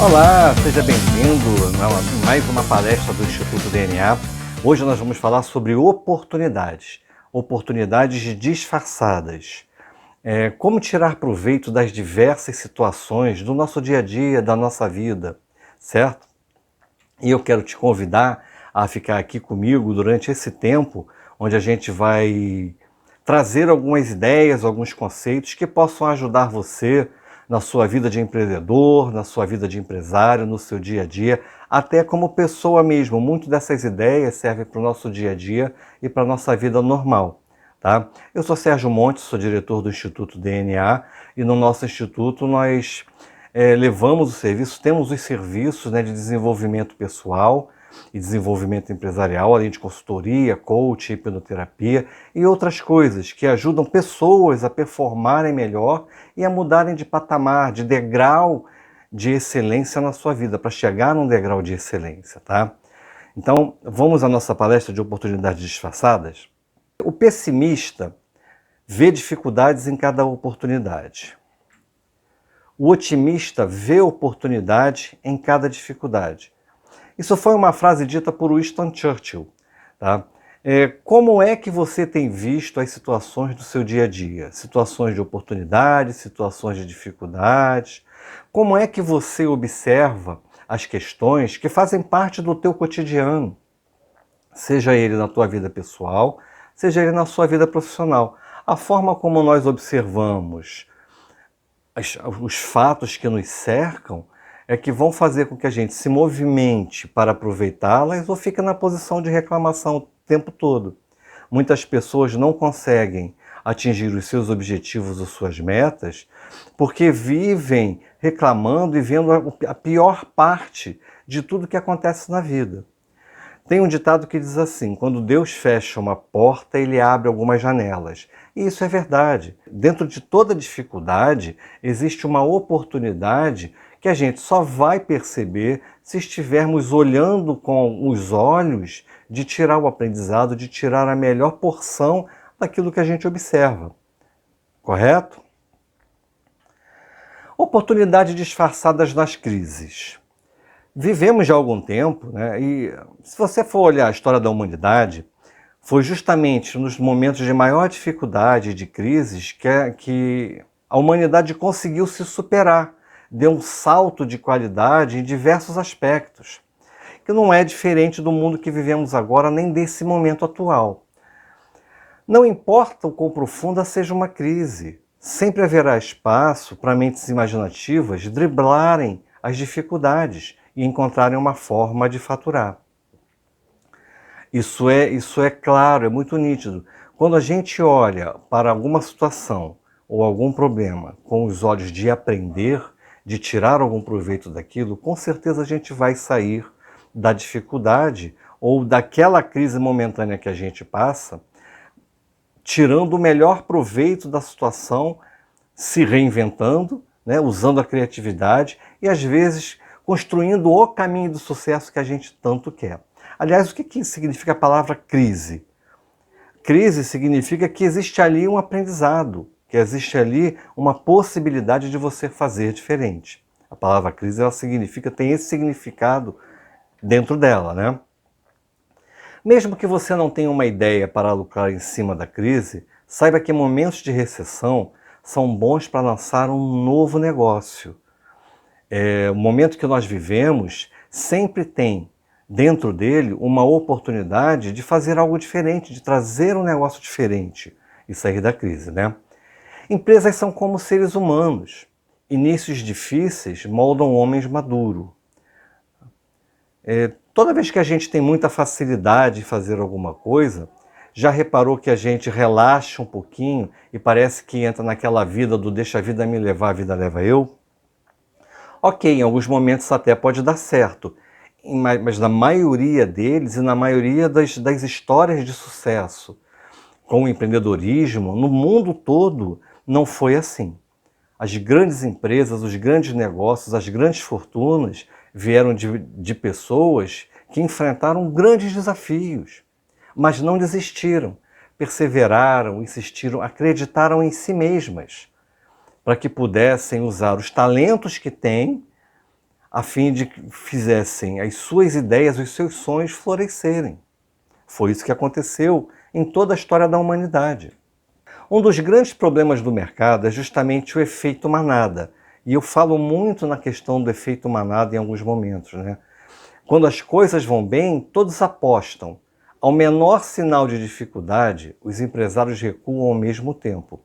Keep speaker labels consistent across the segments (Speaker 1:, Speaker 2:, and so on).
Speaker 1: Olá, seja bem-vindo a mais uma palestra do Instituto DNA. Hoje nós vamos falar sobre oportunidades disfarçadas. Como tirar proveito das diversas situações do nosso dia a dia, da nossa vida, certo? E eu quero te convidar a ficar aqui comigo durante esse tempo, onde a gente vai trazer algumas ideias, alguns conceitos que possam ajudar você na sua vida de empreendedor, na sua vida de empresário, no seu dia a dia, até como pessoa mesmo. Muito dessas ideias servem para o nosso dia a dia e para a nossa vida normal. Tá? Eu sou Sérgio Montes, sou diretor do Instituto DNA, e no nosso instituto nós levamos o serviço, temos os serviços de desenvolvimento pessoal e desenvolvimento empresarial, além de consultoria, coaching, hipnoterapia e outras coisas que ajudam pessoas a performarem melhor e a mudarem de patamar, de degrau de excelência na sua vida, para chegar num degrau de excelência, tá? Então, vamos à nossa palestra de oportunidades disfarçadas? O pessimista vê dificuldades em cada oportunidade. O otimista vê oportunidade em cada dificuldade. Isso foi uma frase dita por Winston Churchill. Tá? Como é que você tem visto as situações do seu dia a dia? Situações de oportunidades, situações de dificuldades. Como é que você observa as questões que fazem parte do teu cotidiano? Seja ele na tua vida pessoal, seja ele na sua vida profissional. A forma como nós observamos os fatos que nos cercam é que vão fazer com que a gente se movimente para aproveitá-las ou fique na posição de reclamação o tempo todo. Muitas pessoas não conseguem atingir os seus objetivos ou suas metas porque vivem reclamando e vendo a pior parte de tudo que acontece na vida. Tem um ditado que diz assim: quando Deus fecha uma porta, Ele abre algumas janelas. E isso é verdade. Dentro de toda dificuldade, existe uma oportunidade que a gente só vai perceber se estivermos olhando com os olhos de tirar o aprendizado, de tirar a melhor porção daquilo que a gente observa. Correto? Oportunidades disfarçadas nas crises. Vivemos já há algum tempo, e se você for olhar a história da humanidade, foi justamente nos momentos de maior dificuldade e de crises que a humanidade conseguiu se superar, deu um salto de qualidade em diversos aspectos, que não é diferente do mundo que vivemos agora, nem desse momento atual. Não importa o quão profunda seja uma crise, sempre haverá espaço para mentes imaginativas driblarem as dificuldades e encontrarem uma forma de faturar. Isso é claro, é muito nítido. Quando a gente olha para alguma situação ou algum problema com os olhos de aprender, de tirar algum proveito daquilo, com certeza a gente vai sair da dificuldade ou daquela crise momentânea que a gente passa, tirando o melhor proveito da situação, se reinventando, usando a criatividade e às vezes construindo o caminho do sucesso que a gente tanto quer. Aliás, o que significa a palavra crise? Crise significa que existe ali um aprendizado, que existe ali uma possibilidade de você fazer diferente. A palavra crise tem esse significado dentro dela, Mesmo que você não tenha uma ideia para lucrar em cima da crise, saiba que momentos de recessão são bons para lançar um novo negócio. O momento que nós vivemos sempre tem dentro dele uma oportunidade de fazer algo diferente, de trazer um negócio diferente e sair da crise, Empresas são como seres humanos. Inícios difíceis moldam homens maduros. Toda vez que a gente tem muita facilidade em fazer alguma coisa, já reparou que a gente relaxa um pouquinho e parece que entra naquela vida do deixa a vida me levar, a vida leva eu? Ok, em alguns momentos até pode dar certo, mas na maioria deles e na maioria das histórias de sucesso com o empreendedorismo, no mundo todo, não foi assim. As grandes empresas, os grandes negócios, as grandes fortunas vieram de pessoas que enfrentaram grandes desafios, mas não desistiram, perseveraram, insistiram, acreditaram em si mesmas, para que pudessem usar os talentos que têm, a fim de que fizessem as suas ideias, os seus sonhos florescerem. Foi isso que aconteceu em toda a história da humanidade. Um dos grandes problemas do mercado é justamente o efeito manada. E eu falo muito na questão do efeito manada em alguns momentos, né? Quando as coisas vão bem, todos apostam. Ao menor sinal de dificuldade, os empresários recuam ao mesmo tempo.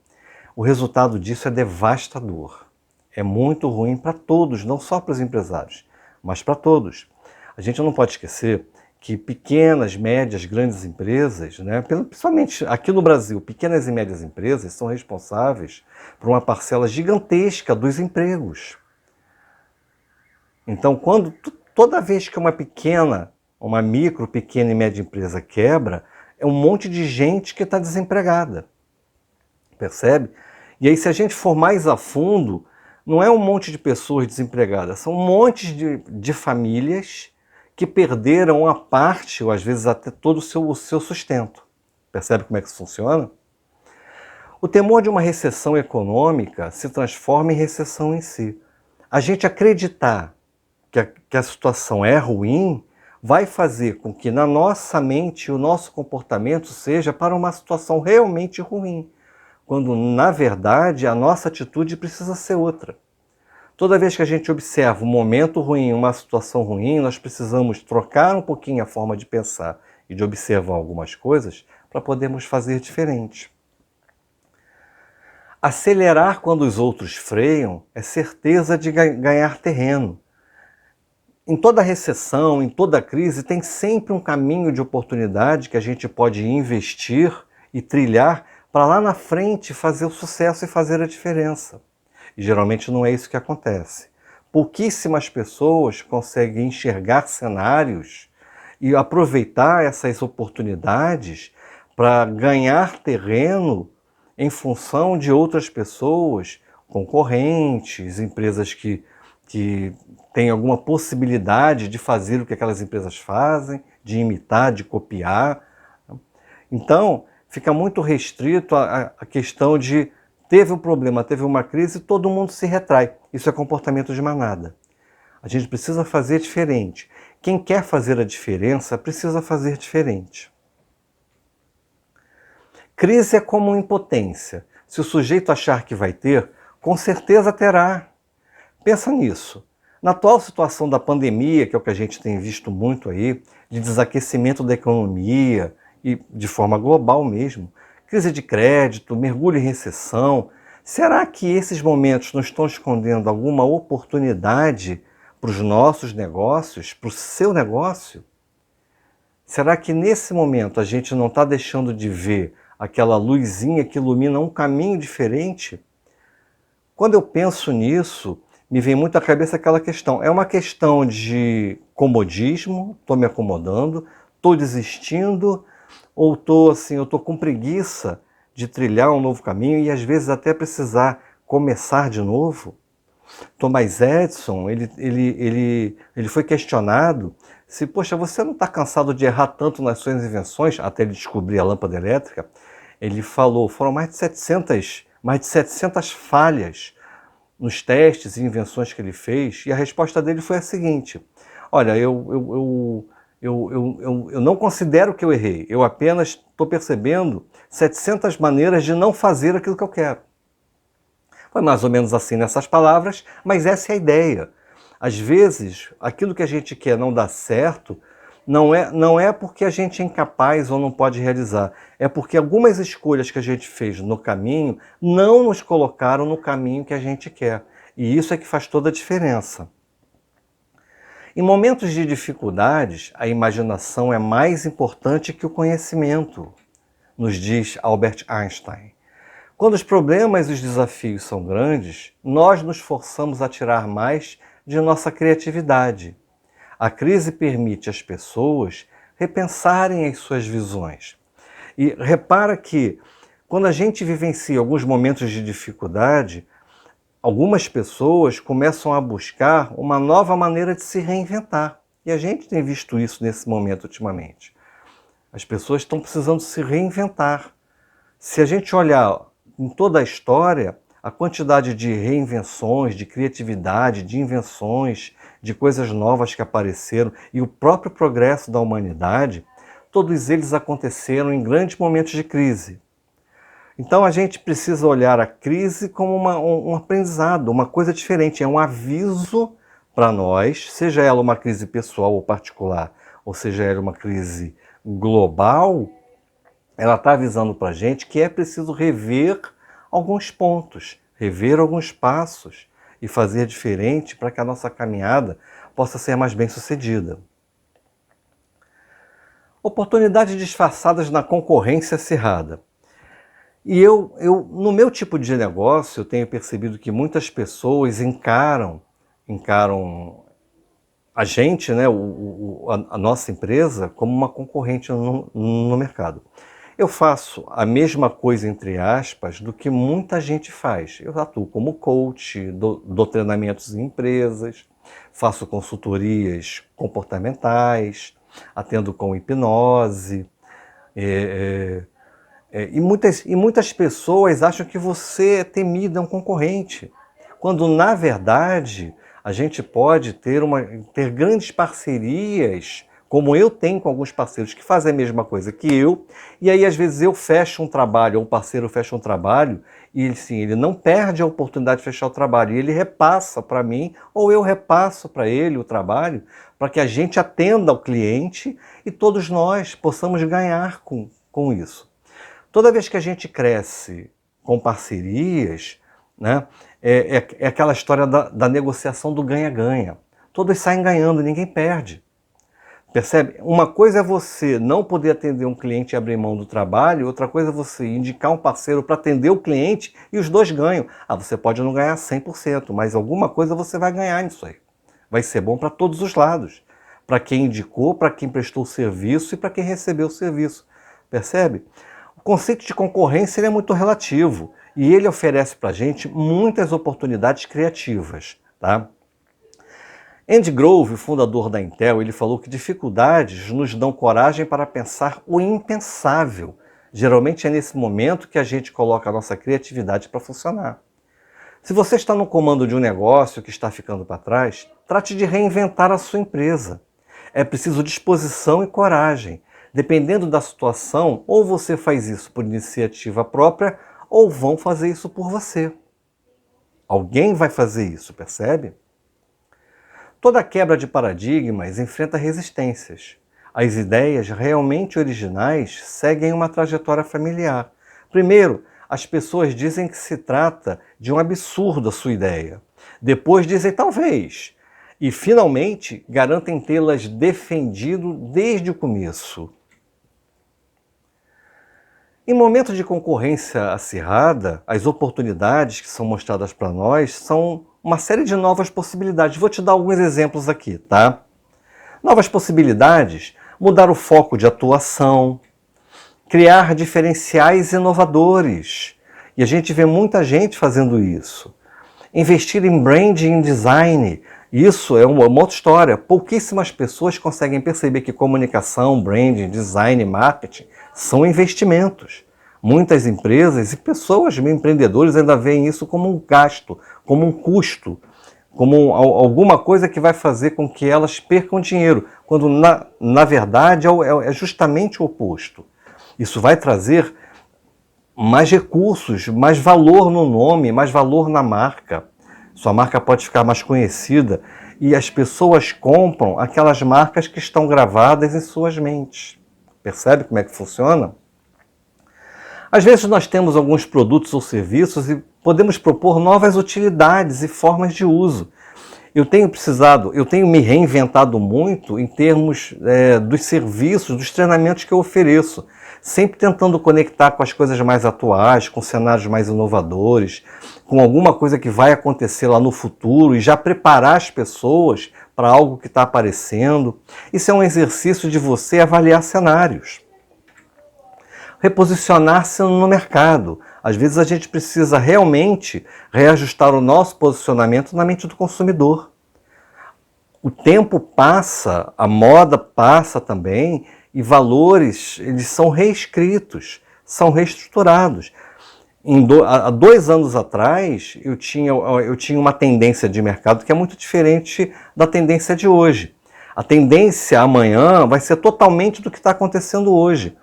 Speaker 1: O resultado disso é devastador. É muito ruim para todos, não só para os empresários, mas para todos. A gente não pode esquecer que pequenas, médias, grandes empresas, né, principalmente aqui no Brasil, pequenas e médias empresas são responsáveis por uma parcela gigantesca dos empregos. Então, toda vez que uma micro, pequena e média empresa quebra, é um monte de gente que está desempregada. Percebe? E aí, se a gente for mais a fundo, não é um monte de pessoas desempregadas, são um monte de famílias que perderam uma parte, ou às vezes até todo o seu sustento. Percebe como é que isso funciona? O temor de uma recessão econômica se transforma em recessão em si. A gente acreditar que a situação é ruim vai fazer com que na nossa mente o nosso comportamento seja para uma situação realmente ruim, quando na verdade a nossa atitude precisa ser outra. Toda vez que a gente observa um momento ruim, uma situação ruim, nós precisamos trocar um pouquinho a forma de pensar e de observar algumas coisas para podermos fazer diferente. Acelerar quando os outros freiam é certeza de ganhar terreno. Em toda recessão, em toda crise, tem sempre um caminho de oportunidade que a gente pode investir e trilhar para lá na frente fazer o sucesso e fazer a diferença. E geralmente não é isso que acontece. Pouquíssimas pessoas conseguem enxergar cenários e aproveitar essas oportunidades para ganhar terreno em função de outras pessoas, concorrentes, empresas que têm alguma possibilidade de fazer o que aquelas empresas fazem, de imitar, de copiar. Então, fica muito restrito a questão de teve um problema, teve uma crise, todo mundo se retrai. Isso é comportamento de manada. A gente precisa fazer diferente. Quem quer fazer a diferença precisa fazer diferente. Crise é como impotência. Se o sujeito achar que vai ter, com certeza terá. Pensa nisso. Na atual situação da pandemia, que é o que a gente tem visto muito aí, de desaquecimento da economia e de forma global mesmo, crise de crédito, mergulho em recessão, será que esses momentos não estão escondendo alguma oportunidade para os nossos negócios, para o seu negócio? Será que nesse momento a gente não está deixando de ver aquela luzinha que ilumina um caminho diferente? Quando eu penso nisso, me vem muito à cabeça aquela questão. É uma questão de comodismo, estou me acomodando, estou desistindo, ou eu tô com preguiça de trilhar um novo caminho e às vezes até precisar começar de novo? Thomas Edison, ele foi questionado se, poxa, você não está cansado de errar tanto nas suas invenções, até ele descobrir a lâmpada elétrica? Ele falou, foram mais de 700 falhas nos testes e invenções que ele fez, e a resposta dele foi a seguinte: olha, eu não considero que eu errei, eu apenas estou percebendo 700 maneiras de não fazer aquilo que eu quero. Foi mais ou menos assim nessas palavras, mas essa é a ideia. Às vezes, aquilo que a gente quer não dá certo, não é porque a gente é incapaz ou não pode realizar, é porque algumas escolhas que a gente fez no caminho não nos colocaram no caminho que a gente quer. E isso é que faz toda a diferença. Em momentos de dificuldades, a imaginação é mais importante que o conhecimento, nos diz Albert Einstein. Quando os problemas e os desafios são grandes, nós nos forçamos a tirar mais de nossa criatividade. A crise permite às pessoas repensarem as suas visões. E repara que, quando a gente vivencia alguns momentos de dificuldade, algumas pessoas começam a buscar uma nova maneira de se reinventar. E a gente tem visto isso nesse momento ultimamente. As pessoas estão precisando se reinventar. Se a gente olhar em toda a história, a quantidade de reinvenções, de criatividade, de invenções, de coisas novas que apareceram e o próprio progresso da humanidade, todos eles aconteceram em grandes momentos de crise. Então a gente precisa olhar a crise como um aprendizado, uma coisa diferente, é um aviso para nós, seja ela uma crise pessoal ou particular, ou seja ela uma crise global, ela está avisando para a gente que é preciso rever alguns pontos, rever alguns passos e fazer diferente para que a nossa caminhada possa ser mais bem sucedida. Oportunidades disfarçadas na concorrência acirrada. E no meu tipo de negócio, eu tenho percebido que muitas pessoas encaram a gente, né, a nossa empresa, como uma concorrente no mercado. Eu faço a mesma coisa, entre aspas, do que muita gente faz. Eu atuo como coach, dou treinamentos em empresas, faço consultorias comportamentais, atendo com hipnose. E muitas pessoas acham que você é temido, é um concorrente, quando na verdade a gente pode ter grandes parcerias, como eu tenho com alguns parceiros que fazem a mesma coisa que eu, e aí às vezes eu fecho um trabalho, ou o parceiro fecha um trabalho, e sim, ele não perde a oportunidade de fechar o trabalho, e ele repassa para mim, ou eu repasso para ele o trabalho, para que a gente atenda ao cliente e todos nós possamos ganhar com isso. Toda vez que a gente cresce com parcerias, né, é aquela história da negociação do ganha-ganha. Todos saem ganhando, ninguém perde. Percebe? Uma coisa é você não poder atender um cliente e abrir mão do trabalho, outra coisa é você indicar um parceiro para atender o cliente e os dois ganham. Você pode não ganhar 100%, mas alguma coisa você vai ganhar nisso aí. Vai ser bom para todos os lados. Para quem indicou, para quem prestou o serviço e para quem recebeu o serviço. Percebe? O conceito de concorrência ele é muito relativo e ele oferece para a gente muitas oportunidades criativas, tá? Andy Grove, fundador da Intel, ele falou que dificuldades nos dão coragem para pensar o impensável. Geralmente é nesse momento que a gente coloca a nossa criatividade para funcionar. Se você está no comando de um negócio que está ficando para trás, trate de reinventar a sua empresa. É preciso disposição e coragem. Dependendo da situação, ou você faz isso por iniciativa própria, ou vão fazer isso por você. Alguém vai fazer isso, percebe? Toda quebra de paradigmas enfrenta resistências. As ideias realmente originais seguem uma trajetória familiar. Primeiro, as pessoas dizem que se trata de um absurdo a sua ideia. Depois dizem talvez. E, finalmente, garantem tê-las defendido desde o começo. Em momentos de concorrência acirrada, as oportunidades que são mostradas para nós são uma série de novas possibilidades. Vou te dar alguns exemplos aqui, tá? Novas possibilidades, mudar o foco de atuação, criar diferenciais inovadores. E a gente vê muita gente fazendo isso. Investir em branding e design, isso é uma outra história. Pouquíssimas pessoas conseguem perceber que comunicação, branding, design e marketing são investimentos. Muitas empresas e pessoas, empreendedores, ainda veem isso como um gasto, como um custo, como alguma coisa que vai fazer com que elas percam dinheiro, quando na verdade é justamente o oposto. Isso vai trazer mais recursos, mais valor no nome, mais valor na marca. Sua marca pode ficar mais conhecida e as pessoas compram aquelas marcas que estão gravadas em suas mentes. Percebe como é que funciona? Às vezes nós temos alguns produtos ou serviços e podemos propor novas utilidades e formas de uso. Eu tenho me reinventado muito em termos dos serviços, dos treinamentos que eu ofereço, sempre tentando conectar com as coisas mais atuais, com cenários mais inovadores, com alguma coisa que vai acontecer lá no futuro e já preparar as pessoas para algo que está aparecendo. Isso é um exercício de você avaliar cenários. Reposicionar-se no mercado. Às vezes a gente precisa realmente reajustar o nosso posicionamento na mente do consumidor. O tempo passa, a moda passa também e valores eles são reescritos, são reestruturados. Há 2 anos atrás, eu tinha uma tendência de mercado que é muito diferente da tendência de hoje. A tendência amanhã vai ser totalmente do que está acontecendo hoje.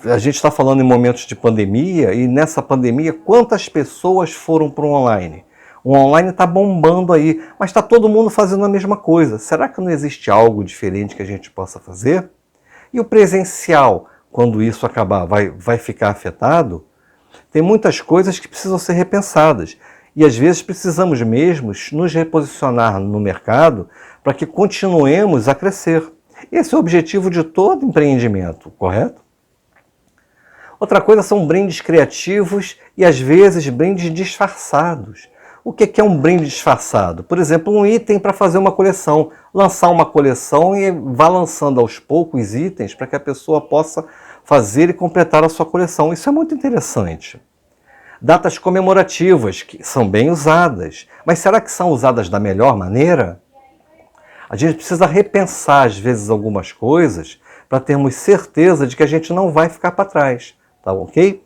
Speaker 1: A gente está falando em momentos de pandemia, e nessa pandemia, quantas pessoas foram para o online? O online está bombando aí, mas está todo mundo fazendo a mesma coisa. Será que não existe algo diferente que a gente possa fazer? E o presencial, quando isso acabar, vai ficar afetado? Tem muitas coisas que precisam ser repensadas. E às vezes precisamos mesmo nos reposicionar no mercado para que continuemos a crescer. Esse é o objetivo de todo empreendimento, correto? Outra coisa são brindes criativos e às vezes brindes disfarçados. O que é um brinde disfarçado? Por exemplo, um item para fazer uma coleção. Lançar uma coleção e vá lançando aos poucos itens para que a pessoa possa fazer e completar a sua coleção. Isso é muito interessante. Datas comemorativas, que são bem usadas. Mas será que são usadas da melhor maneira? A gente precisa repensar, às vezes, algumas coisas para termos certeza de que a gente não vai ficar para trás. Tá ok?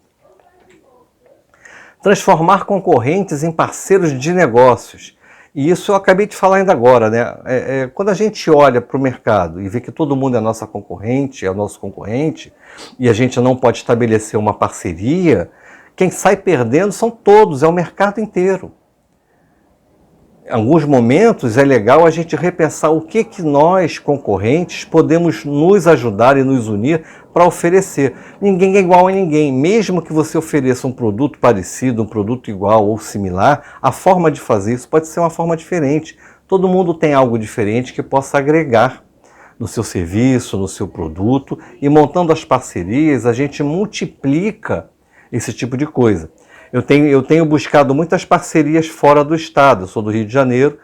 Speaker 1: Transformar concorrentes em parceiros de negócios. E isso eu acabei de falar ainda agora, né? Quando a gente olha para o mercado e vê que todo mundo é nossa concorrente, é o nosso concorrente, e a gente não pode estabelecer uma parceria, quem sai perdendo são todos, é o mercado inteiro. Em alguns momentos é legal a gente repensar o que nós, concorrentes, podemos nos ajudar e nos unir para oferecer. Ninguém é igual a ninguém. Mesmo que você ofereça um produto parecido, um produto igual ou similar, a forma de fazer isso pode ser uma forma diferente. Todo mundo tem algo diferente que possa agregar no seu serviço, no seu produto, e montando as parcerias, a gente multiplica esse tipo de coisa. Eu tenho buscado muitas parcerias fora do estado. Eu sou do Rio de Janeiro,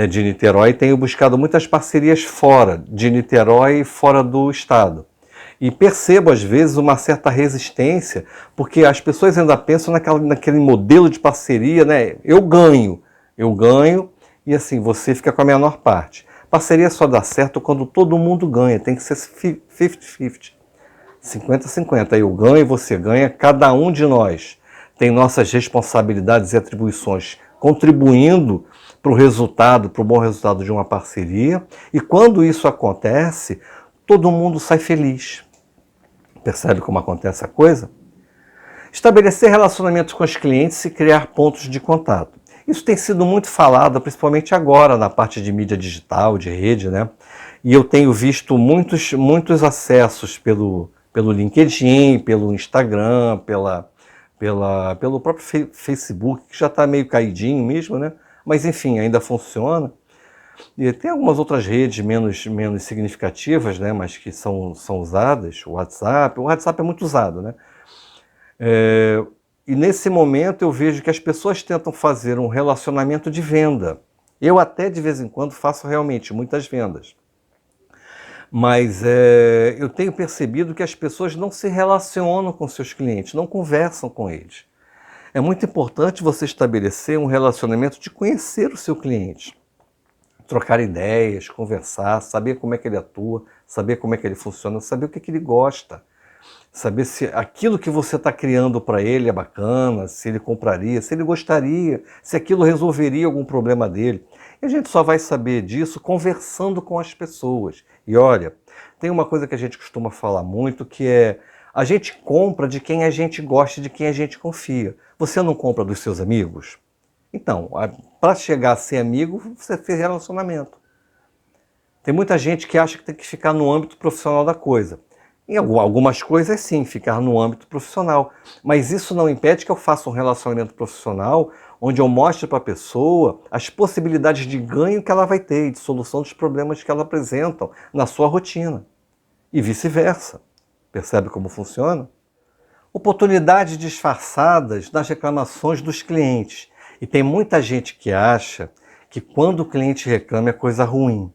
Speaker 1: de Niterói, e tenho buscado muitas parcerias fora de Niterói e fora do estado. E percebo, às vezes, uma certa resistência, porque as pessoas ainda pensam naquele modelo de parceria, né? Eu ganho, e assim, você fica com a menor parte. Parceria só dá certo quando todo mundo ganha, tem que ser 50-50. 50-50, eu ganho e você ganha, cada um de nós tem nossas responsabilidades e atribuições contribuindo para o resultado, para o bom resultado de uma parceria. E quando isso acontece, todo mundo sai feliz. Percebe como acontece a coisa? Estabelecer relacionamentos com os clientes e criar pontos de contato. Isso tem sido muito falado, principalmente agora, na parte de mídia digital, de rede, né? E eu tenho visto muitos acessos pelo LinkedIn, pelo Instagram, pelo próprio Facebook, que já está meio caidinho mesmo, né? Mas enfim, ainda funciona. E tem algumas outras redes menos significativas, né? Mas que são usadas. O WhatsApp é muito usado, né? E nesse momento eu vejo que as pessoas tentam fazer um relacionamento de venda. Eu até de vez em quando faço realmente muitas vendas. Mas eu tenho percebido que as pessoas não se relacionam com seus clientes, não conversam com eles. É muito importante você estabelecer um relacionamento de conhecer o seu cliente. Trocar ideias, conversar, saber como é que ele atua, saber como é que ele funciona, saber o que ele gosta. Saber se aquilo que você está criando para ele é bacana, se ele compraria, se ele gostaria, se aquilo resolveria algum problema dele. E a gente só vai saber disso conversando com as pessoas. E olha, tem uma coisa que a gente costuma falar muito, que é a gente compra de quem a gente gosta, de quem a gente confia. Você não compra dos seus amigos? Então, para chegar a ser amigo, você fez relacionamento. Tem muita gente que acha que tem que ficar no âmbito profissional da coisa. Em algumas coisas, sim, ficar no âmbito profissional. Mas isso não impede que eu faça um relacionamento profissional onde eu mostre para a pessoa as possibilidades de ganho que ela vai ter e de solução dos problemas que ela apresenta na sua rotina. E vice-versa. Percebe como funciona? Oportunidades disfarçadas nas reclamações dos clientes. E tem muita gente que acha que quando o cliente reclama é coisa ruim.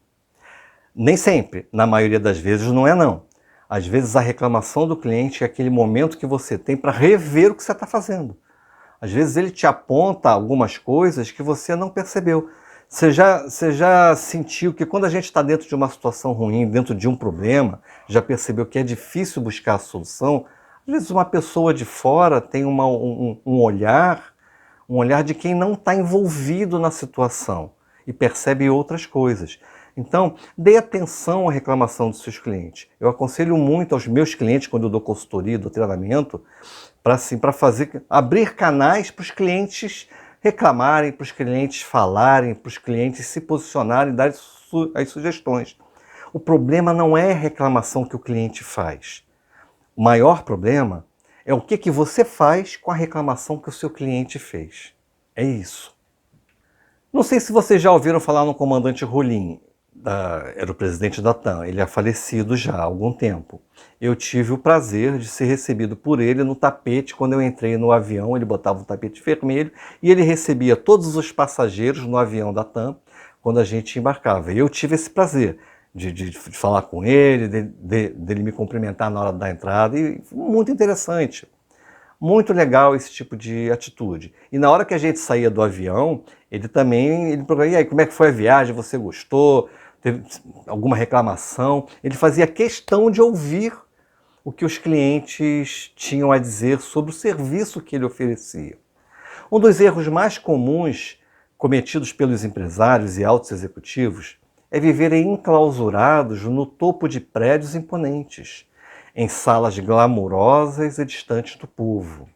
Speaker 1: Nem sempre, na maioria das vezes não é não. Às vezes a reclamação do cliente é aquele momento que você tem para rever o que você está fazendo. Às vezes ele te aponta algumas coisas que você não percebeu. Você já sentiu que quando a gente está dentro de uma situação ruim, dentro de um problema, já percebeu que é difícil buscar a solução, Às vezes uma pessoa de fora tem um olhar de quem não está envolvido na situação e percebe outras coisas. Então, dê atenção à reclamação dos seus clientes. Eu aconselho muito aos meus clientes, quando eu dou consultoria, dou treinamento, para assim, abrir canais para os clientes reclamarem, para os clientes falarem, para os clientes se posicionarem, darem as sugestões. O problema não é a reclamação que o cliente faz. O maior problema é o que você faz com a reclamação que o seu cliente fez. É isso. Não sei se vocês já ouviram falar no comandante Rolim, era o presidente da TAM, ele é falecido já há algum tempo. Eu tive o prazer de ser recebido por ele no tapete quando eu entrei no avião, ele botava um tapete vermelho e ele recebia todos os passageiros no avião da TAM quando a gente embarcava. E eu tive esse prazer de falar com ele, dele me cumprimentar na hora da entrada, e muito interessante. Muito legal esse tipo de atitude. E na hora que a gente saía do avião, ele perguntou, e aí, como é que foi a viagem? Você gostou? Teve alguma reclamação? Ele fazia questão de ouvir o que os clientes tinham a dizer sobre o serviço que ele oferecia. Um dos erros mais comuns cometidos pelos empresários e altos executivos é viverem enclausurados no topo de prédios imponentes, em salas glamourosas e distantes do povo.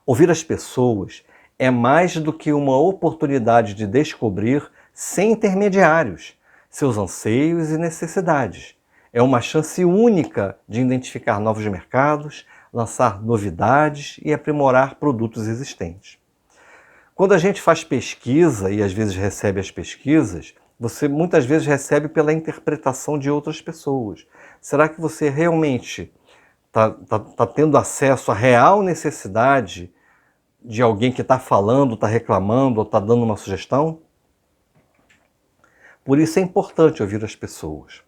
Speaker 1: Ouvir as pessoas é mais do que uma oportunidade de descobrir, sem intermediários, seus anseios e necessidades. É uma chance única de identificar novos mercados, lançar novidades e aprimorar produtos existentes. Quando a gente faz pesquisa e às vezes recebe as pesquisas, você muitas vezes recebe pela interpretação de outras pessoas. Será que você realmente está tendo acesso à real necessidade de alguém que está falando, está reclamando ou está dando uma sugestão? Por isso é importante ouvir as pessoas.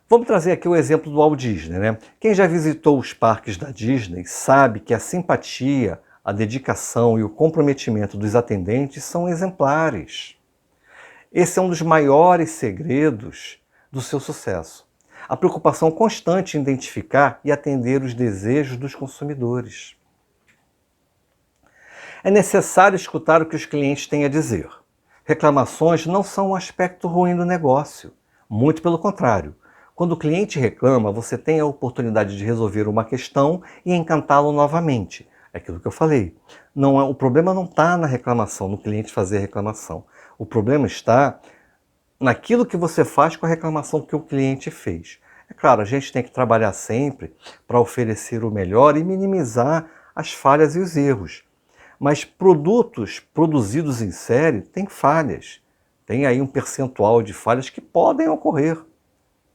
Speaker 1: Vamos trazer aqui o exemplo do Walt Disney, né? Quem já visitou os parques da Disney sabe que a simpatia, a dedicação e o comprometimento dos atendentes são exemplares. Esse é um dos maiores segredos do seu sucesso. A preocupação constante em identificar e atender os desejos dos consumidores. É necessário escutar o que os clientes têm a dizer. Reclamações não são um aspecto ruim do negócio. Muito pelo contrário. Quando o cliente reclama, você tem a oportunidade de resolver uma questão e encantá-lo novamente. É aquilo que eu falei. O problema não está na reclamação, no cliente fazer a reclamação. O problema está naquilo que você faz com a reclamação que o cliente fez. É claro, a gente tem que trabalhar sempre para oferecer o melhor e minimizar as falhas e os erros. Mas produtos produzidos em série têm falhas. Tem aí um percentual de falhas que podem ocorrer.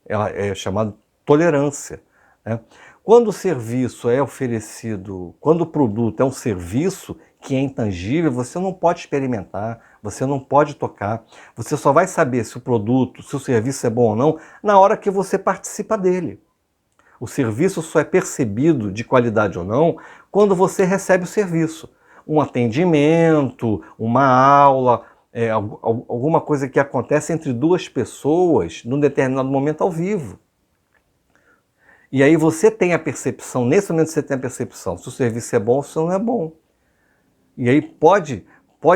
Speaker 1: É chamado tolerância, né? Quando o serviço é oferecido, quando o produto é um serviço que é intangível, você não pode experimentar, você não pode tocar, você só vai saber se o produto, se o serviço é bom ou não, na hora que você participa dele. O serviço só é percebido de qualidade ou não quando você recebe o serviço. Um atendimento, uma aula, alguma coisa que acontece entre duas pessoas num determinado momento ao vivo. E aí você tem a percepção, nesse momento você tem a percepção se o serviço é bom ou se não é bom. E aí pode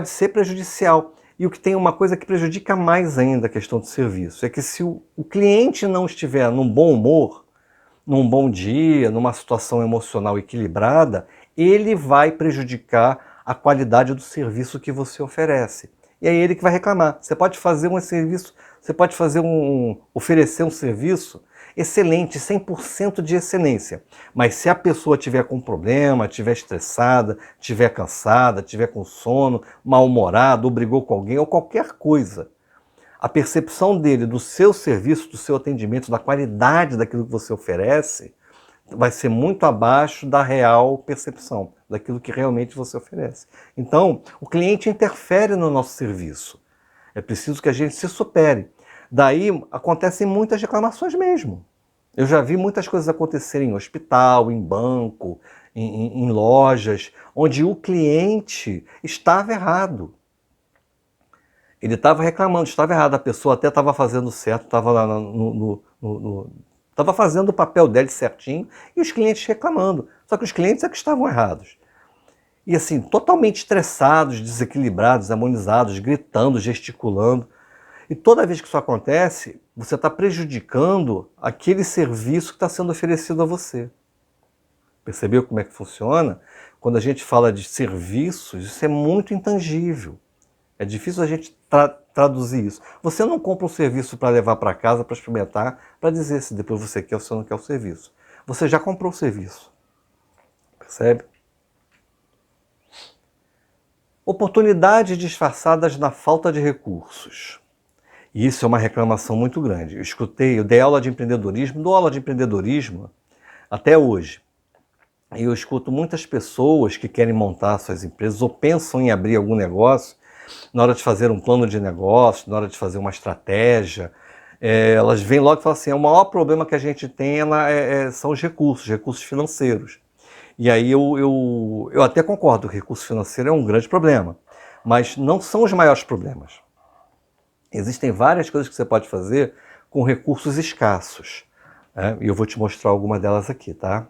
Speaker 1: ser prejudicial. E o que tem uma coisa que prejudica mais ainda a questão do serviço, é que se o cliente não estiver num bom humor, num bom dia, numa situação emocional equilibrada, ele vai prejudicar a qualidade do serviço que você oferece. E é ele que vai reclamar. Você pode fazer um serviço, oferecer um serviço excelente, 100% de excelência. Mas se a pessoa tiver com problema, estiver estressada, estiver cansada, estiver com sono, mal-humorada, ou brigou com alguém, ou qualquer coisa, a percepção dele do seu serviço, do seu atendimento, da qualidade daquilo que você oferece, vai ser muito abaixo da real percepção, daquilo que realmente você oferece. Então, o cliente interfere no nosso serviço. É preciso que a gente se supere. Daí acontecem muitas reclamações mesmo. Eu já vi muitas coisas acontecerem em hospital, em banco, em lojas, onde o cliente estava errado. Ele estava reclamando, estava errado. A pessoa até estava fazendo certo, estava lá Estava fazendo o papel dele certinho e os clientes reclamando. Só que os clientes é que estavam errados. E assim, totalmente estressados, desequilibrados, demonizados, gritando, gesticulando. E toda vez que isso acontece, você está prejudicando aquele serviço que está sendo oferecido a você. Percebeu como é que funciona? Quando a gente fala de serviços, isso é muito intangível. É difícil a gente traduzir isso. Você não compra um serviço para levar para casa, para experimentar, para dizer se depois você quer ou se não quer o serviço. Você já comprou o serviço. Percebe? Oportunidades disfarçadas na falta de recursos. E isso é uma reclamação muito grande. Eu dei aula de empreendedorismo, dou aula de empreendedorismo até hoje. E eu escuto muitas pessoas que querem montar suas empresas ou pensam em abrir algum negócio, na hora de fazer um plano de negócio, na hora de fazer uma estratégia, elas vêm logo e falam assim, o maior problema que a gente tem são os recursos financeiros. E aí eu até concordo, o recurso financeiro é um grande problema, mas não são os maiores problemas. Existem várias coisas que você pode fazer com recursos escassos, né? E eu vou te mostrar alguma delas aqui, tá?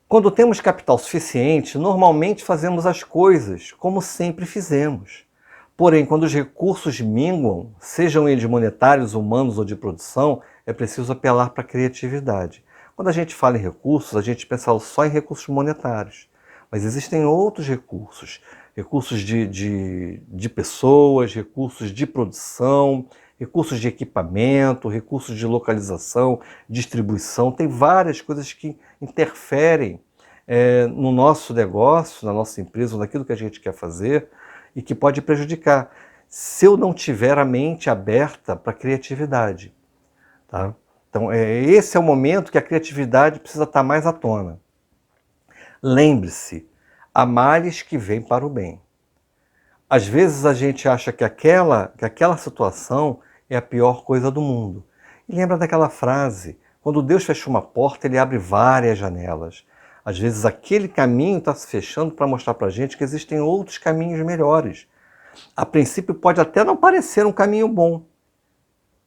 Speaker 1: Quando temos capital suficiente, normalmente fazemos as coisas como sempre fizemos. Porém, quando os recursos minguam, sejam eles monetários, humanos ou de produção, é preciso apelar para a criatividade. Quando a gente fala em recursos, a gente pensa só em recursos monetários. Mas existem outros recursos. Recursos de pessoas, recursos de produção, recursos de equipamento, recursos de localização, distribuição. Tem várias coisas que interferem no nosso negócio, na nossa empresa, naquilo que a gente quer fazer e que pode prejudicar se eu não tiver a mente aberta para a criatividade. Tá? Então, esse é o momento que a criatividade precisa estar mais à tona. Lembre-se, há males que vêm para o bem. Às vezes a gente acha que aquela situação é a pior coisa do mundo. E lembra daquela frase, quando Deus fecha uma porta, Ele abre várias janelas. Às vezes aquele caminho está se fechando para mostrar para a gente que existem outros caminhos melhores. A princípio pode até não parecer um caminho bom,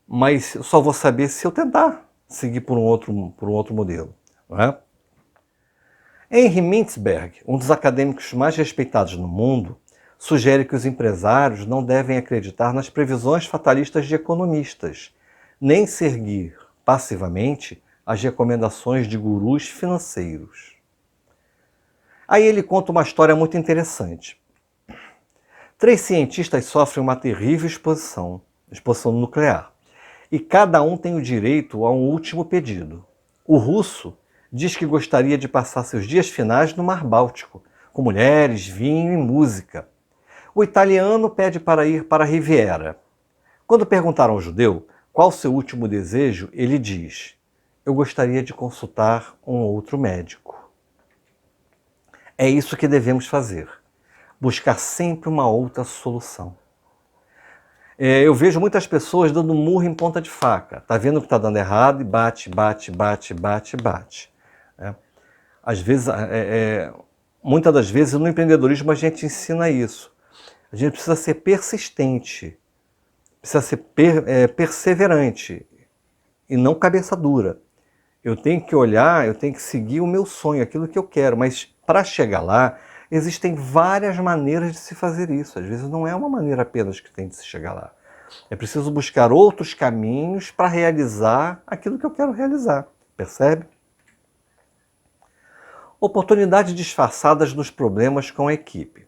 Speaker 1: mas eu só vou saber se eu tentar seguir por um outro modelo. Não é? Henry Mintzberg, um dos acadêmicos mais respeitados no mundo, sugere que os empresários não devem acreditar nas previsões fatalistas de economistas, nem seguir passivamente as recomendações de gurus financeiros. Aí ele conta uma história muito interessante. 3 cientistas sofrem uma terrível exposição nuclear, e cada um tem o direito a um último pedido. O russo diz que gostaria de passar seus dias finais no Mar Báltico, com mulheres, vinho e música. O italiano pede para ir para a Riviera. Quando perguntaram ao judeu qual seu último desejo, ele diz: eu gostaria de consultar um outro médico. É isso que devemos fazer, buscar sempre uma outra solução. Eu vejo muitas pessoas dando murro em ponta de faca. Está vendo que está dando errado e bate. Às vezes, muitas das vezes no empreendedorismo a gente ensina isso. A gente precisa ser persistente, precisa ser perseverante e não cabeça dura. Eu tenho que olhar, eu tenho que seguir o meu sonho, aquilo que eu quero, mas para chegar lá, existem várias maneiras de se fazer isso. Às vezes não é uma maneira apenas que tem de se chegar lá. É preciso buscar outros caminhos para realizar aquilo que eu quero realizar. Percebe? Oportunidades disfarçadas nos problemas com a equipe.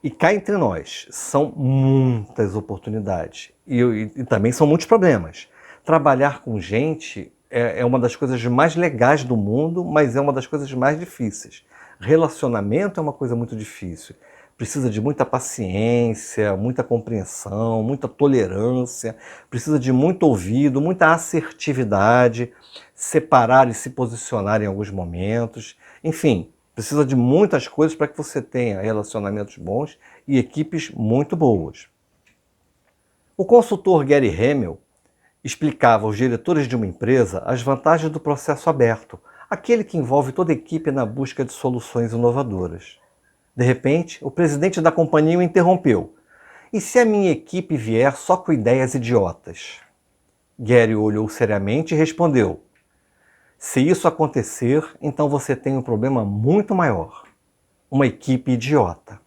Speaker 1: E cá entre nós, são muitas oportunidades. E também são muitos problemas. Trabalhar com gente é uma das coisas mais legais do mundo, mas é uma das coisas mais difíceis. Relacionamento é uma coisa muito difícil. Precisa de muita paciência, muita compreensão, muita tolerância, precisa de muito ouvido, muita assertividade, separar e se posicionar em alguns momentos. Enfim, precisa de muitas coisas para que você tenha relacionamentos bons e equipes muito boas. O consultor Gary Hamel explicava aos diretores de uma empresa as vantagens do processo aberto, aquele que envolve toda a equipe na busca de soluções inovadoras. De repente, o presidente da companhia o interrompeu. E se a minha equipe vier só com ideias idiotas? Gary olhou seriamente e respondeu: Se isso acontecer, então você tem um problema muito maior. Uma equipe idiota.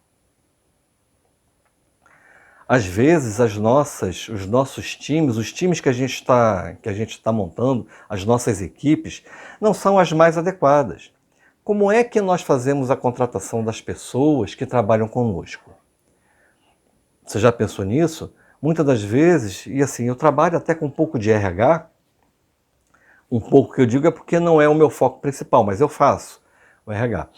Speaker 1: Às vezes os nossos times, os times que a gente está montando, as nossas equipes, não são as mais adequadas. Como é que nós fazemos a contratação das pessoas que trabalham conosco? Você já pensou nisso? Muitas das vezes, e assim, eu trabalho até com um pouco de RH, um pouco que eu digo é porque não é o meu foco principal, mas eu faço o RH.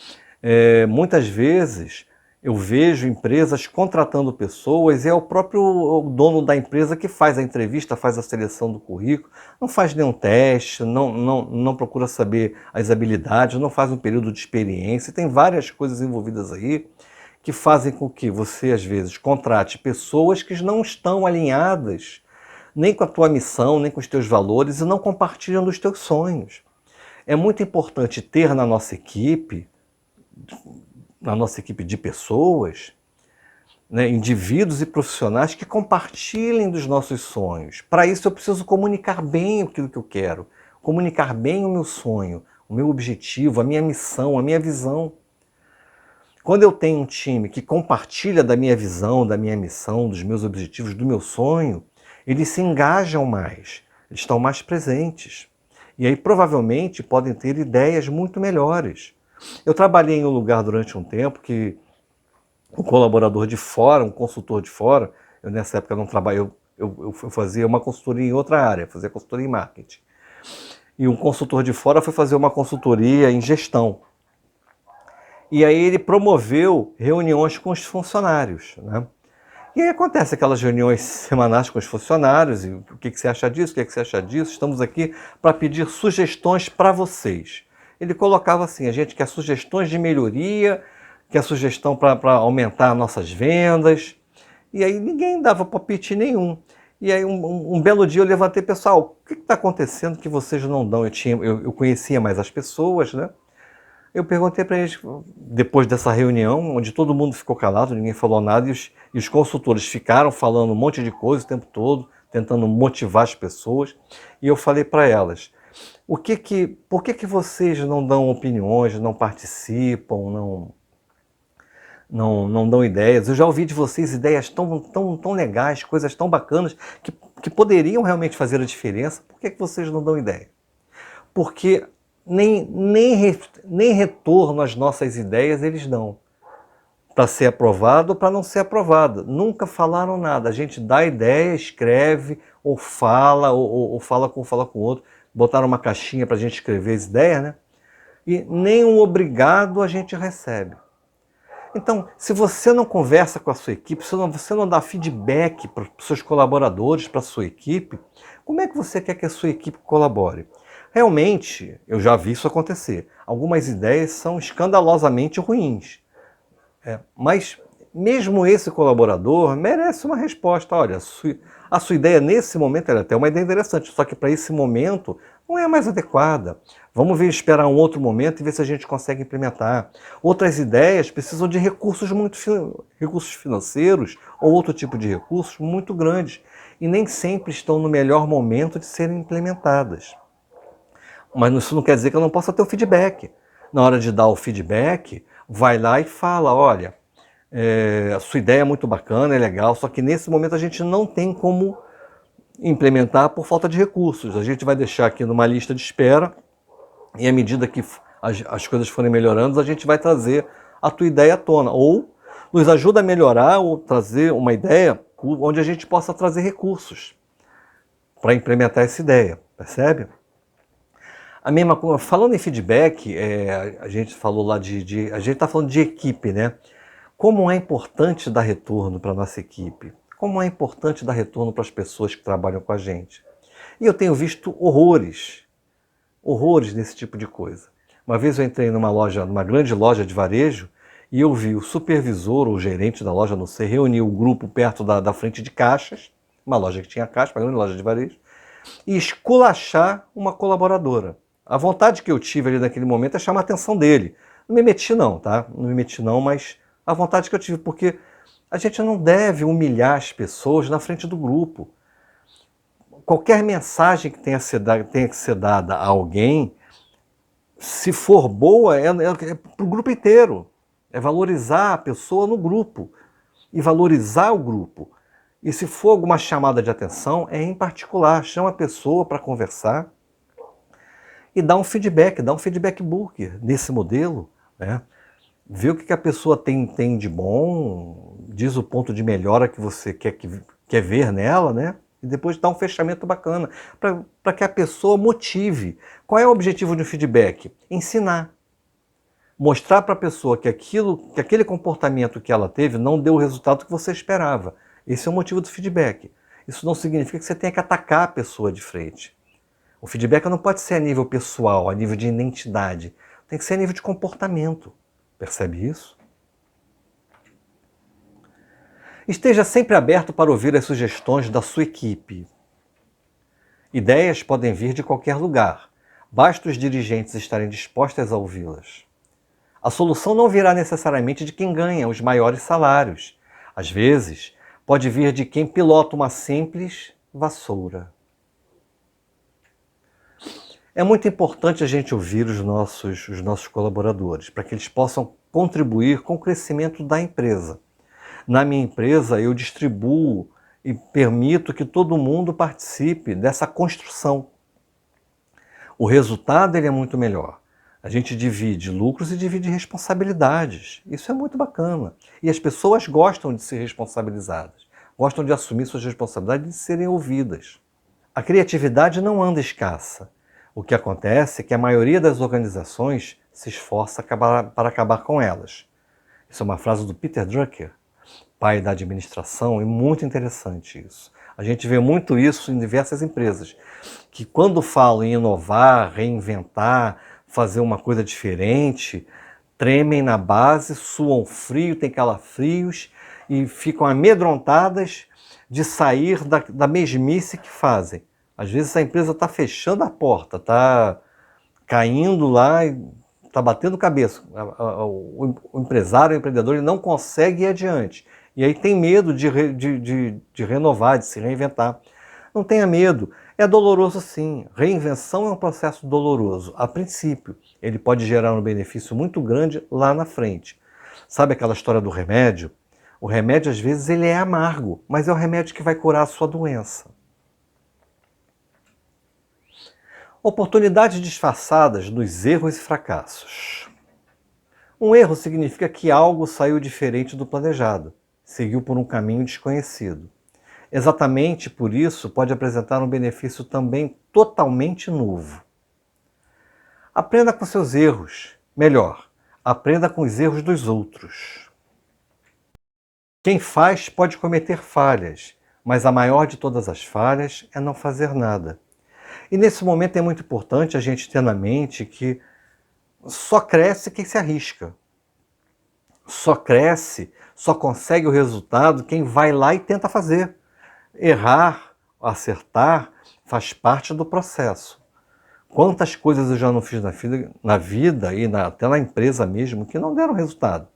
Speaker 1: Muitas vezes eu vejo empresas contratando pessoas e é o próprio dono da empresa que faz a entrevista, faz a seleção do currículo, não faz nenhum teste, não procura saber as habilidades, não faz um período de experiência, tem várias coisas envolvidas aí que fazem com que você, às vezes, contrate pessoas que não estão alinhadas nem com a tua missão, nem com os teus valores e não compartilham dos teus sonhos. É muito importante ter na nossa equipe de pessoas, né, indivíduos e profissionais que compartilhem dos nossos sonhos. Para isso eu preciso comunicar bem aquilo que eu quero, comunicar bem o meu sonho, o meu objetivo, a minha missão, a minha visão. Quando eu tenho um time que compartilha da minha visão, da minha missão, dos meus objetivos, do meu sonho, eles se engajam mais, eles estão mais presentes. E aí provavelmente podem ter ideias muito melhores. Eu trabalhei em um lugar durante um tempo que um colaborador de fora, um consultor de fora, eu nessa época não trabalhei, eu fazia uma consultoria em outra área, fazia consultoria em marketing. E um consultor de fora foi fazer uma consultoria em gestão. E aí ele promoveu reuniões com os funcionários, né? E aí acontece aquelas reuniões semanais com os funcionários, e o que você acha disso, o que você acha disso, estamos aqui para pedir sugestões para vocês. Ele colocava assim, a gente quer sugestões de melhoria, quer sugestão para aumentar nossas vendas, e aí ninguém dava palpite nenhum. E aí um belo dia eu levantei, pessoal, o que está acontecendo que vocês não dão? Eu conhecia mais as pessoas, né? Eu perguntei para eles, depois dessa reunião, onde todo mundo ficou calado, ninguém falou nada, e os consultores ficaram falando um monte de coisa o tempo todo, tentando motivar as pessoas, e eu falei para elas, por que vocês não dão opiniões, não participam, não dão ideias? Eu já ouvi de vocês ideias tão legais, coisas tão bacanas, que poderiam realmente fazer a diferença, por que vocês não dão ideia? Porque nem retorno às nossas ideias eles dão. Para ser aprovado ou para não ser aprovado. Nunca falaram nada. A gente dá ideia, escreve, ou fala com o outro. Botaram uma caixinha para a gente escrever as ideias, né? E nem um obrigado a gente recebe. Então, se você não conversa com a sua equipe, se você não dá feedback para os seus colaboradores, para a sua equipe, como é que você quer que a sua equipe colabore? Realmente, eu já vi isso acontecer. Algumas ideias são escandalosamente ruins. Mas mesmo esse colaborador merece uma resposta. Olha, a sua ideia nesse momento era até uma ideia interessante, só que para esse momento não é mais adequada. Vamos ver, esperar um outro momento e ver se a gente consegue implementar. Outras ideias precisam de recursos financeiros ou outro tipo de recursos muito grandes e nem sempre estão no melhor momento de serem implementadas. Mas isso não quer dizer que eu não possa ter o feedback. Na hora de dar o feedback, vai lá e fala, olha, a sua ideia é muito bacana, é legal, só que nesse momento a gente não tem como implementar por falta de recursos. A gente vai deixar aqui numa lista de espera e à medida que as coisas forem melhorando, a gente vai trazer a tua ideia à tona. Ou nos ajuda a melhorar ou trazer uma ideia onde a gente possa trazer recursos para implementar essa ideia, percebe? A mesma coisa, falando em feedback, a gente falou lá a gente está falando de equipe, né? Como é importante dar retorno para a nossa equipe? Como é importante dar retorno para as pessoas que trabalham com a gente? E eu tenho visto horrores nesse tipo de coisa. Uma vez eu entrei numa grande loja de varejo, e eu vi o supervisor ou o gerente da loja, não sei, reunir o grupo perto da frente de caixas, uma loja que tinha caixa, uma grande loja de varejo, e esculachar uma colaboradora. A vontade que eu tive ali naquele momento é chamar a atenção dele. Não me meti não, tá? Não me meti não, mas a vontade que eu tive, porque a gente não deve humilhar as pessoas na frente do grupo. Qualquer mensagem que tenha que ser dada a alguém, Se for boa, é para o grupo inteiro. É valorizar a pessoa no grupo e valorizar o grupo. E se for alguma chamada de atenção, é em particular. Chama a pessoa para conversar e dá um feedback burger desse modelo, né? Vê o que a pessoa tem de bom, diz o ponto de melhora que você quer ver nela, né? E depois dá um fechamento bacana, para que a pessoa motive. Qual é o objetivo de um feedback? Ensinar. Mostrar para a pessoa que aquele comportamento que ela teve não deu o resultado que você esperava. Esse é o motivo do feedback. Isso não significa que você tenha que atacar a pessoa de frente. O feedback não pode ser a nível pessoal, a nível de identidade. Tem que ser a nível de comportamento. Percebe isso? Esteja sempre aberto para ouvir as sugestões da sua equipe. Ideias podem vir de qualquer lugar. Basta os dirigentes estarem dispostos a ouvi-las. A solução não virá necessariamente de quem ganha os maiores salários. Às vezes, pode vir de quem pilota uma simples vassoura. É muito importante a gente ouvir os nossos colaboradores, para que eles possam contribuir com o crescimento da empresa. Na minha empresa, eu distribuo e permito que todo mundo participe dessa construção. O resultado ele é muito melhor. A gente divide lucros e divide responsabilidades. Isso é muito bacana. E as pessoas gostam de ser responsabilizadas, gostam de assumir suas responsabilidades e de serem ouvidas. A criatividade não anda escassa. O que acontece é que a maioria das organizações se esforça para acabar com elas. Isso é uma frase do Peter Drucker, pai da administração, e muito interessante isso. A gente vê muito isso em diversas empresas, que quando falam em inovar, reinventar, fazer uma coisa diferente, tremem na base, suam frio, têm calafrios e ficam amedrontadas de sair da mesmice que fazem. Às vezes a empresa está fechando a porta, está caindo lá, está batendo cabeça. O empresário, o empreendedor, ele não consegue ir adiante. E aí tem medo de renovar, de se reinventar. Não tenha medo. É doloroso sim. Reinvenção é um processo doloroso. A princípio, ele pode gerar um benefício muito grande lá na frente. Sabe aquela história do remédio? O remédio, às vezes, ele é amargo, mas é o remédio que vai curar a sua doença. Oportunidades disfarçadas dos erros e fracassos. Um erro significa que algo saiu diferente do planejado, seguiu por um caminho desconhecido. Exatamente por isso pode apresentar um benefício também totalmente novo. Aprenda com seus erros. Melhor, aprenda com os erros dos outros. Quem faz pode cometer falhas, mas a maior de todas as falhas é não fazer nada. E nesse momento é muito importante a gente ter na mente que só cresce quem se arrisca. Só cresce, só consegue o resultado quem vai lá e tenta fazer. Errar, acertar, faz parte do processo. Quantas coisas eu já não fiz na vida e até na empresa mesmo que não deram resultado.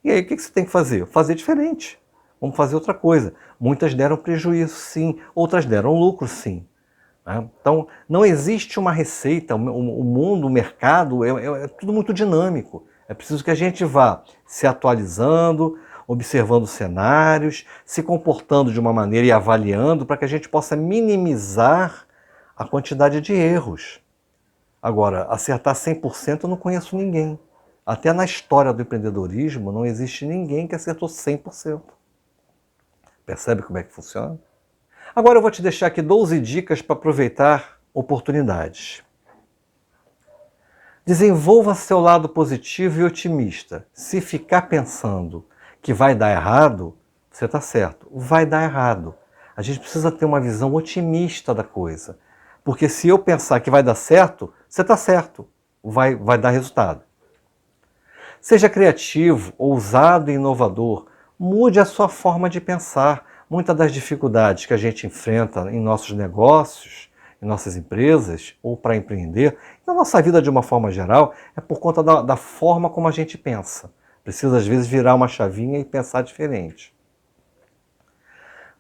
Speaker 1: E aí o que você tem que fazer? Fazer diferente. Vamos fazer outra coisa. Muitas deram prejuízo, sim. Outras deram lucro, sim. Então, não existe uma receita, o mundo, o mercado, é tudo muito dinâmico. É preciso que a gente vá se atualizando, observando cenários, se comportando de uma maneira e avaliando para que a gente possa minimizar a quantidade de erros. Agora, acertar 100% eu não conheço ninguém. Até na história do empreendedorismo não existe ninguém que acertou 100%. Percebe como é que funciona? Agora eu vou te deixar aqui 12 dicas para aproveitar oportunidades. Desenvolva seu lado positivo e otimista. Se ficar pensando que vai dar errado, você está certo, vai dar errado. A gente precisa ter uma visão otimista da coisa. Porque se eu pensar que vai dar certo, você está certo, vai dar resultado. Seja criativo, ousado e inovador. Mude a sua forma de pensar. Muitas das dificuldades que a gente enfrenta em nossos negócios, em nossas empresas, ou para empreender, na nossa vida de uma forma geral, é por conta da forma como a gente pensa. Precisa, às vezes, virar uma chavinha e pensar diferente.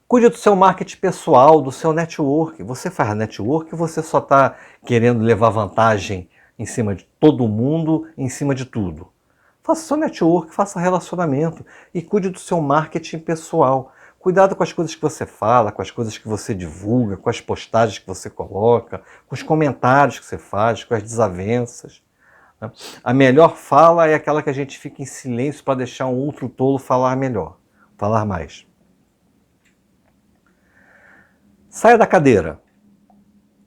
Speaker 1: Cuide do seu marketing pessoal, do seu network. Você faz network ou você só está querendo levar vantagem em cima de todo mundo, em cima de tudo. Faça seu network, faça relacionamento e cuide do seu marketing pessoal. Cuidado com as coisas que você fala, com as coisas que você divulga, com as postagens que você coloca, com os comentários que você faz, com as desavenças. Né? A melhor fala é aquela que a gente fica em silêncio para deixar um outro tolo falar melhor, falar mais. Saia da cadeira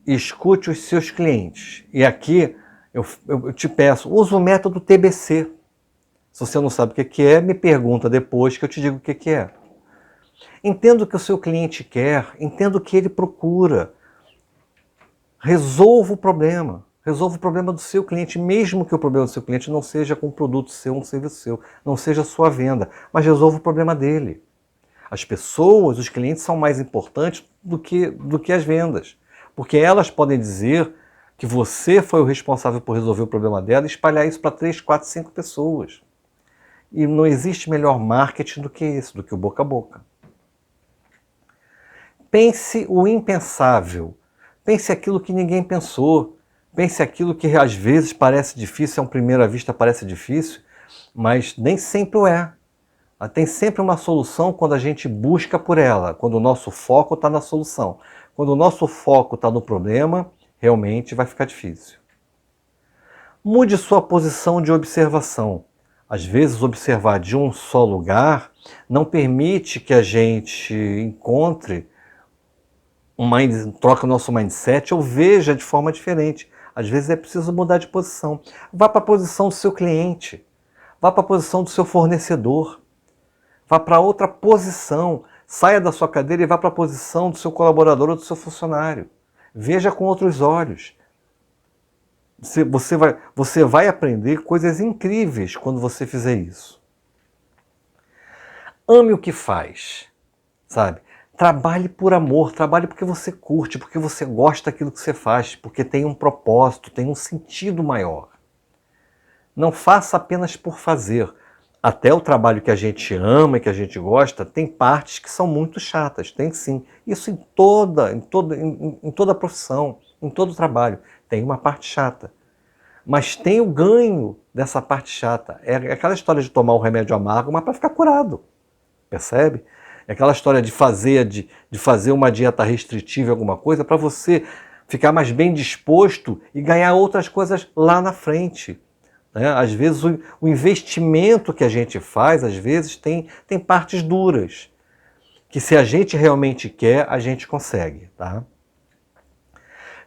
Speaker 1: e escute os seus clientes. E aqui eu te peço, use o método TBC. Se você não sabe o que é, me pergunta depois que eu te digo o que é. Entenda o que o seu cliente quer, entenda o que ele procura. Resolva o problema do seu cliente, mesmo que o problema do seu cliente não seja com um produto seu, um serviço seu, não seja a sua venda, mas resolva o problema dele. As pessoas, os clientes são mais importantes do que as vendas, porque elas podem dizer que você foi o responsável por resolver o problema dela e espalhar isso para 3, 4, 5 pessoas. E não existe melhor marketing do que esse, do que o boca a boca. Pense o impensável. Pense aquilo que ninguém pensou. Pense aquilo que às vezes parece difícil, à primeira vista parece difícil, mas nem sempre o é. Tem sempre uma solução quando a gente busca por ela, quando o nosso foco está na solução. Quando o nosso foco está no problema, realmente vai ficar difícil. Mude sua posição de observação. Às vezes, observar de um só lugar não permite que a gente encontre troca o nosso mindset ou veja de forma diferente. Às vezes é preciso mudar de posição. Vá para a posição do seu cliente, vá para a posição do seu fornecedor, vá para outra posição, saia da sua cadeira e vá para a posição do seu colaborador ou do seu funcionário. Veja com outros olhos. Você vai aprender coisas incríveis quando você fizer isso. Ame o que faz, sabe? Trabalhe por amor, trabalhe porque você curte, porque você gosta daquilo que você faz, porque tem um propósito, tem um sentido maior. Não faça apenas por fazer. Até o trabalho que a gente ama e que a gente gosta, tem partes que são muito chatas, tem sim. Isso em toda profissão, em todo trabalho, tem uma parte chata. Mas tem o ganho dessa parte chata. É aquela história de tomar um remédio amargo, mas para ficar curado. Percebe? É aquela história de fazer uma dieta restritiva em alguma coisa para você ficar mais bem disposto e ganhar outras coisas lá na frente. Né? Às vezes o investimento que a gente faz, às vezes tem partes duras, que se a gente realmente quer, a gente consegue. Tá?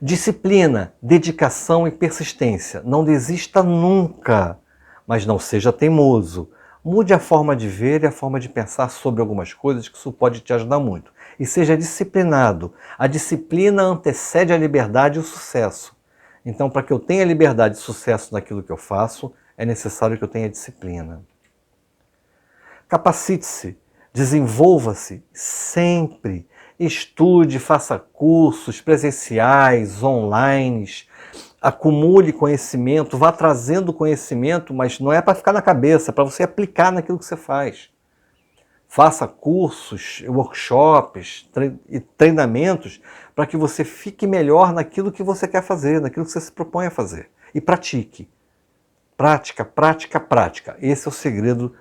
Speaker 1: Disciplina, dedicação e persistência. Não desista nunca, mas não seja teimoso. Mude a forma de ver e a forma de pensar sobre algumas coisas, que isso pode te ajudar muito. E seja disciplinado. A disciplina antecede a liberdade e o sucesso. Então, para que eu tenha liberdade e sucesso naquilo que eu faço, é necessário que eu tenha disciplina. Capacite-se, desenvolva-se sempre. Estude, faça cursos presenciais, online, acumule conhecimento, vá trazendo conhecimento, mas não é para ficar na cabeça, é para você aplicar naquilo que você faz. Faça cursos, workshops e treinamentos para que você fique melhor naquilo que você quer fazer, naquilo que você se propõe a fazer. E pratique. Prática, prática, prática. Esse é o segredo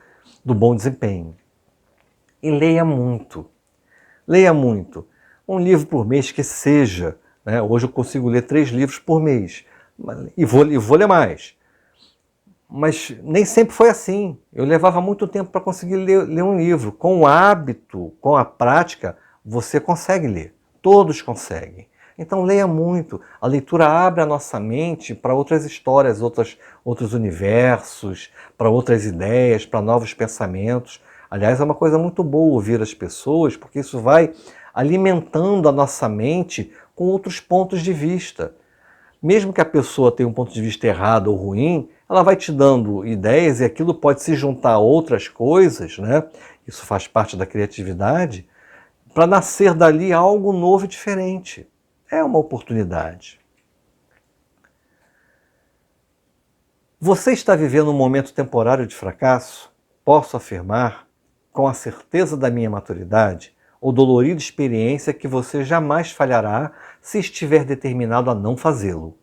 Speaker 1: do bom desempenho. E leia muito. Leia muito. Um livro por mês que seja. Né? Hoje eu consigo ler 3 livros por mês. E vou ler mais. Mas nem sempre foi assim. Eu levava muito tempo para conseguir ler um livro. Com o hábito, com a prática, você consegue ler. Todos conseguem. Então leia muito. A leitura abre a nossa mente para outras histórias, outros universos, para outras ideias, para novos pensamentos. Aliás, é uma coisa muito boa ouvir as pessoas, porque isso vai alimentando a nossa mente com outros pontos de vista. Mesmo que a pessoa tenha um ponto de vista errado ou ruim, ela vai te dando ideias e aquilo pode se juntar a outras coisas, né? Isso faz parte da criatividade, para nascer dali algo novo e diferente. É uma oportunidade. Você está vivendo um momento temporário de fracasso? Posso afirmar, com a certeza da minha maturidade, ou dolorida experiência, que você jamais falhará se estiver determinado a não fazê-lo.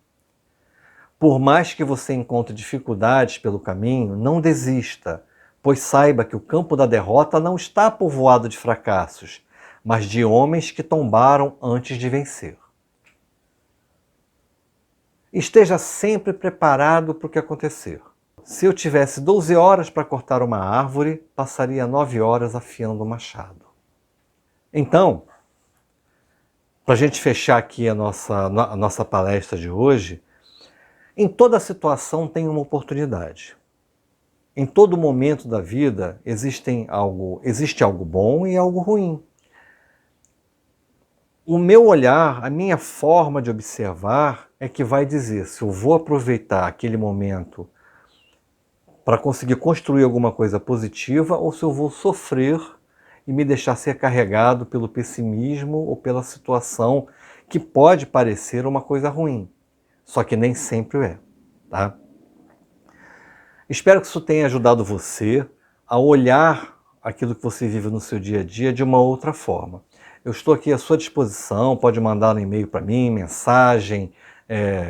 Speaker 1: Por mais que você encontre dificuldades pelo caminho, não desista, pois saiba que o campo da derrota não está povoado de fracassos, mas de homens que tombaram antes de vencer. Esteja sempre preparado para o que acontecer. Se eu tivesse 12 horas para cortar uma árvore, passaria 9 horas afiando o machado. Então, para a gente fechar aqui a nossa palestra de hoje, em toda situação tem uma oportunidade. Em todo momento da vida existe algo bom e algo ruim. O meu olhar, a minha forma de observar é que vai dizer se eu vou aproveitar aquele momento para conseguir construir alguma coisa positiva ou se eu vou sofrer e me deixar ser carregado pelo pessimismo ou pela situação que pode parecer uma coisa ruim, só que nem sempre é, tá? Espero que isso tenha ajudado você a olhar aquilo que você vive no seu dia a dia de uma outra forma. Eu estou aqui à sua disposição, pode mandar um e-mail para mim, mensagem,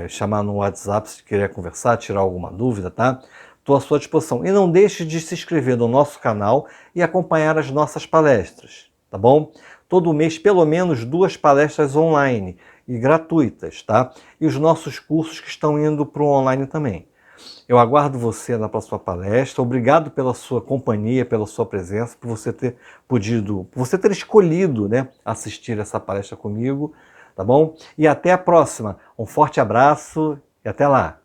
Speaker 1: chamar no WhatsApp se quiser conversar, tirar alguma dúvida, tá? Estou à sua disposição. E não deixe de se inscrever no nosso canal e acompanhar as nossas palestras, tá bom? Todo mês, pelo menos 2 palestras online e gratuitas, tá? E os nossos cursos que estão indo para o online também. Eu aguardo você na próxima palestra. Obrigado pela sua companhia, pela sua presença, por você ter escolhido, né, assistir essa palestra comigo, tá bom? E até a próxima. Um forte abraço e até lá.